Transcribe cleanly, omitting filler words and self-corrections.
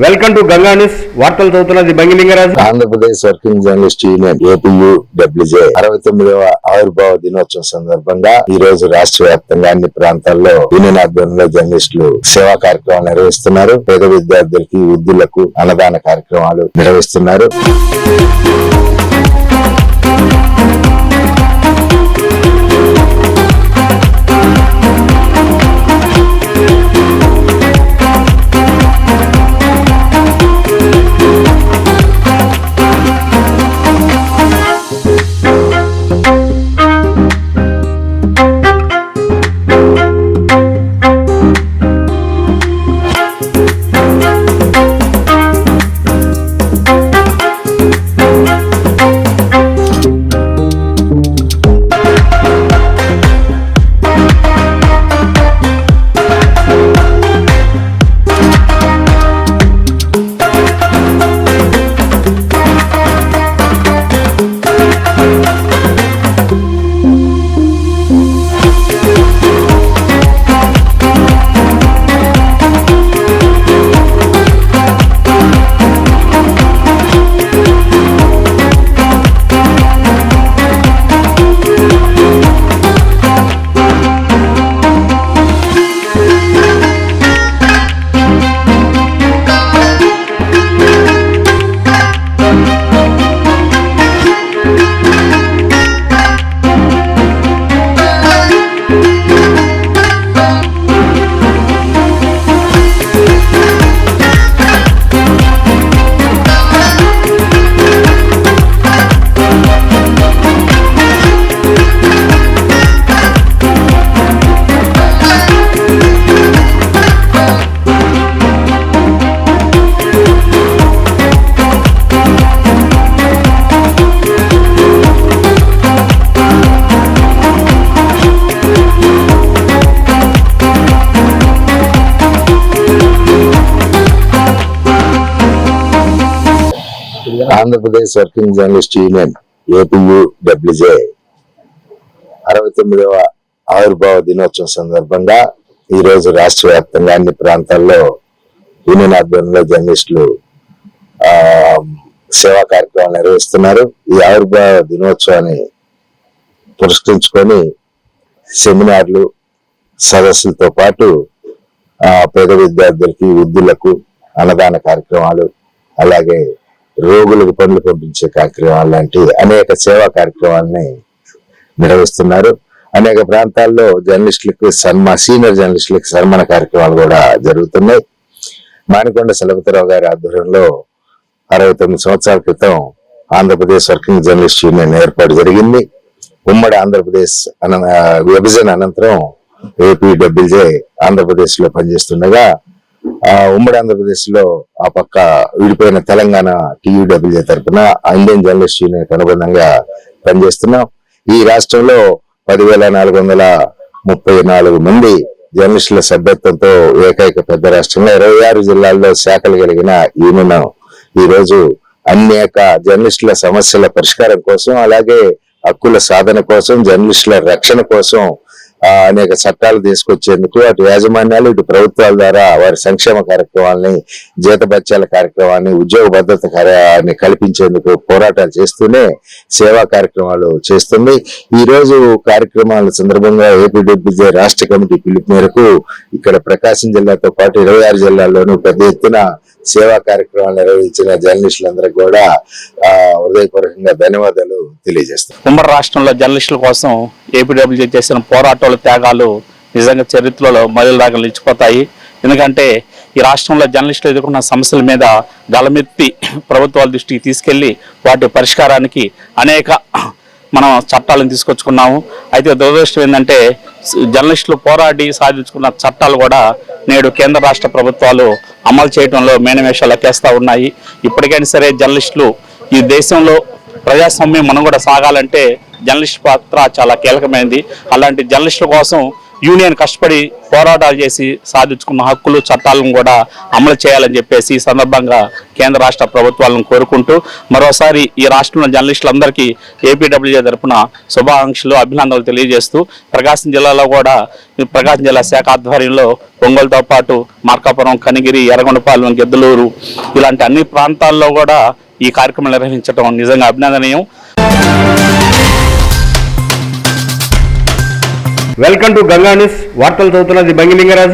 Welcome to Ganga news. వార్తలు చదువుతున్నది Bangilingaraju. Andhra Pradesh working journalist union APUWJ 69వ ఆవిర్భావ దినోత్సవం సందర్భంగా ఈ రోజు రాష్ట్ర వ్యాప్తంగా అన్ని ప్రాంతాల్లో యూనియన్ ఆధ్వర్యంలో జర్నలిస్టులు సేవా కార్యక్రమాలు నిర్వహిస్తున్నారు. పేద విద్యార్థులకి, వృద్ధులకు అన్నదాన కార్యక్రమాలు నిర్వహిస్తున్నారు. Andhra Pradesh working journalist union APUWJ 69వ ఆవిర్భావ దినోత్సవం సందర్భంగా ఈ రోజు రాష్ట్ర వ్యాప్తంగా అన్ని ప్రాంతాల్లో యూనియన్ ఆధ్వర్యంలో జర్నలిస్టులు సేవా కార్యక్రమాలు నిర్వహిస్తున్నారు. ఈ ఆవిర్భావ దినోత్సవాన్ని పురస్కరించుకొని సెమినార్లు, సదస్సులతో పాటు పేద విద్యార్థులకి, వృద్ధులకు అన్నదాన కార్యక్రమాలు, అలాగే రోగులకు పనులు పంపించే కార్యక్రమాలు లాంటి అనేక సేవా కార్యక్రమాలని నిర్వహిస్తున్నారు. అనేక ప్రాంతాల్లో జర్నలిస్టులకు సీనియర్ జర్నలిస్టులకు సన్మాన కార్యక్రమాలు కూడా జరుగుతున్నాయి. మానికొండ చలపతిరావు గారి ఆధ్వర్యంలో 69 సంవత్సరాల క్రితం ఆంధ్రప్రదేశ్ వర్కింగ్ జర్నలిస్ట్ యూనియన్ ఏర్పాటు జరిగింది. ఉమ్మడి ఆంధ్రప్రదేశ్ విభజన అనంతరం APUWJ ఆంధ్రప్రదేశ్ లో పనిచేస్తుండగా ఉమ్మడి ఆంధ్రప్రదేశ్ లో ఆ పక్క విడిపోయిన తెలంగాణ TUWJ తరఫున ఇండియన్ జర్నలిస్ట్ యూనియన్ అనుబంధంగా పనిచేస్తున్నాం. ఈ రాష్ట్రంలో 10,434 మంది జర్నలిస్టుల సభ్యత్వంతో ఏకైక పెద్ద రాష్ట్రంలో 26 జిల్లాల్లో శాఖలు కలిగిన యూనియన్ ఈ రోజు అనేక జర్నలిస్టుల సమస్యల పరిష్కారం కోసం, అలాగే హక్కుల సాధన కోసం, జర్నలిస్టుల రక్షణ కోసం అనేక చట్టాలు తీసుకొచ్చేందుకు అటు యాజమాన్యాలు, ఇటు ప్రభుత్వాల ద్వారా వారి సంక్షేమ కార్యక్రమాలని, జీతభత్యాల కార్యక్రమాన్ని, ఉద్యోగ భద్రత కార్యాన్ని కల్పించేందుకు పోరాటాలు చేస్తూనే సేవా కార్యక్రమాలు చేస్తుంది. ఈ రోజు కార్యక్రమాల సందర్భంగా APUWJ రాష్ట్ర కమిటీ పిలుపు మేరకు ఇక్కడ ప్రకాశం జిల్లాతో పాటు 26 జిల్లాల్లోనూ పెద్ద ఎత్తున సేవా కార్యక్రమాలు నిర్వహించిన జర్నలిస్టులందరికీ కూడా హృదయపూర్వకంగా ధన్యవాదాలు తెలియజేస్తాం. ఉమ్మడి రాష్ట్రంలో జర్నలిస్టుల కోసం APUWJ చేసిన పోరాటాల త్యాగాలు నిజంగా చరిత్రలో మైలురాయిగా నిలిచిపోతాయి. ఎందుకంటే ఈ రాష్ట్రంలో జర్నలిస్టులు ఎదుర్కొన్న సమస్యల మీద గళమెత్తి ప్రభుత్వాల దృష్టికి తీసుకెళ్లి వాటి పరిష్కారానికి అనేక మనం చట్టాలను తీసుకొచ్చుకున్నాము. అయితే దురదృష్టం ఏంటంటే జర్నలిస్టులు పోరాడి సాధించుకున్న చట్టాలు కూడా నేడు కేంద్ర రాష్ట్ర ప్రభుత్వాలు అమలు చేయడంలో మేనమేషాలు లెక్కేస్తూ ఉన్నాయి. ఇప్పటికైనా సరే జర్నలిస్టులు ఈ దేశంలో ప్రజాస్వామ్యం మనం కూడా సాగాలంటే జర్నలిస్ట్ పాత్ర చాలా కీలకమైనది. అలాంటి జర్నలిస్టుల కోసం యూనియన్ కష్టపడి పోరాటాలు చేసి సాధించుకున్న హక్కులు చట్టాలను కూడా అమలు చేయాలని చెప్పేసి ఈ సందర్భంగా కేంద్ర రాష్ట్ర ప్రభుత్వాలను కోరుకుంటూ మరోసారి ఈ రాష్ట్రంలో జర్నలిస్టులందరికీ ఏపీడబ్ల్యూజే తరపున శుభాకాంక్షలు అభినందనలు తెలియజేస్తూ ప్రకాశం జిల్లాలో కూడా ప్రకాశం జిల్లా శాఖ ఆధ్వర్యంలో ఒంగోలుతో పాటు మార్కాపురం, కనిగిరి, ఎర్రగొండపాలెం, గిద్దలూరు ఇలాంటి అన్ని ప్రాంతాల్లో కూడా ఈ కార్యక్రమం నిర్వహించడం నిజంగా అభినందనీయం. Welcome to Ganga news. వార్తలు చదువుతున్నది బంగిలింగరాజు.